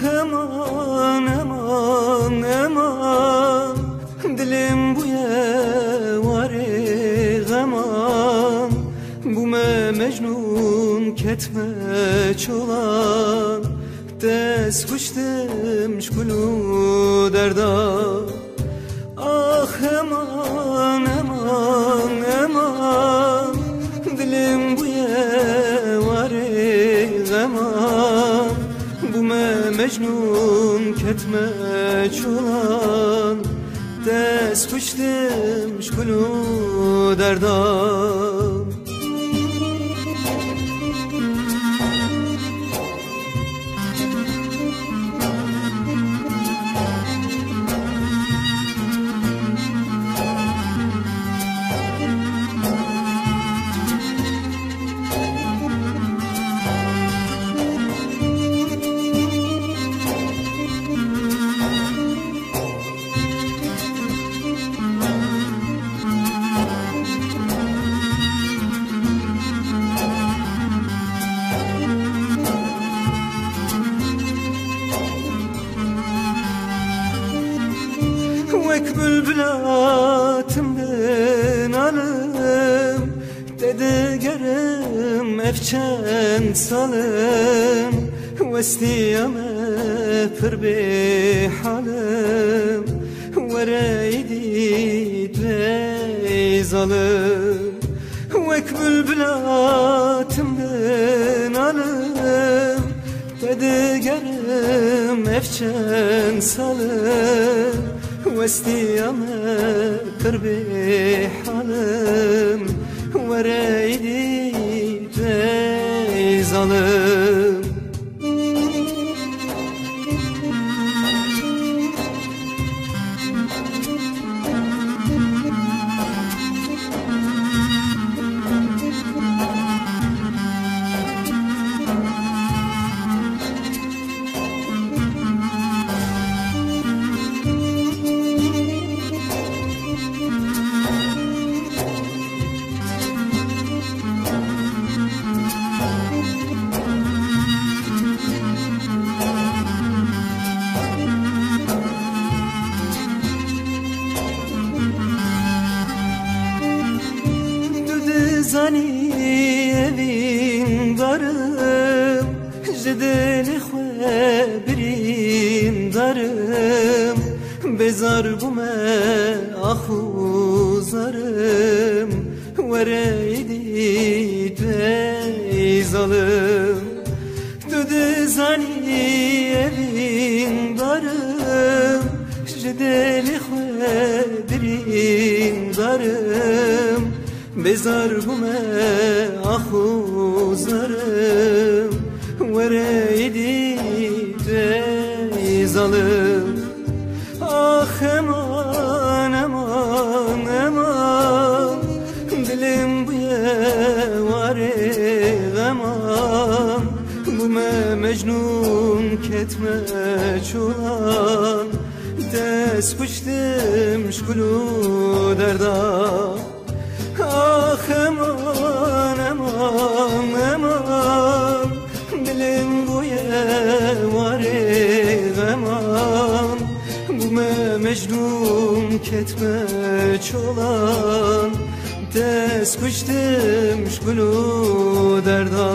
aman aman aman, dilim bu yevari gaman, bu me mecnun ketme çolan, dest kuştum şkulu derda. Ah aman aman aman, dilim bu yevari gaman, bu me mecnun ketme çolan, dest kuştum şkulu derda. Vek bülbülatımden alım, dedi gerim efçen salım, vestiyame pır bihalım, vereydi dvey zalım. Vek bülbülatımden alım, dedi gerim efçen salım, واستيامه قربي حالم وريدي في ظلم. Zani evin darım, jedeli xwebirin darım, bezar bume ahu zarım, vereydi dvey zalım. Dudu zani evin darım, jedeli xwebirin darım, bezar bume ahu zarım, vereydi dvey zalım. Ah aman aman aman, dilim bu yevari gaman, bu me mecnun ketme çolan, dest kuştum şkulu derda. Ah aman aman aman, dilim bu yevari gaman, bu me mecnun ketme çolan, dest kuştum şkulu derda.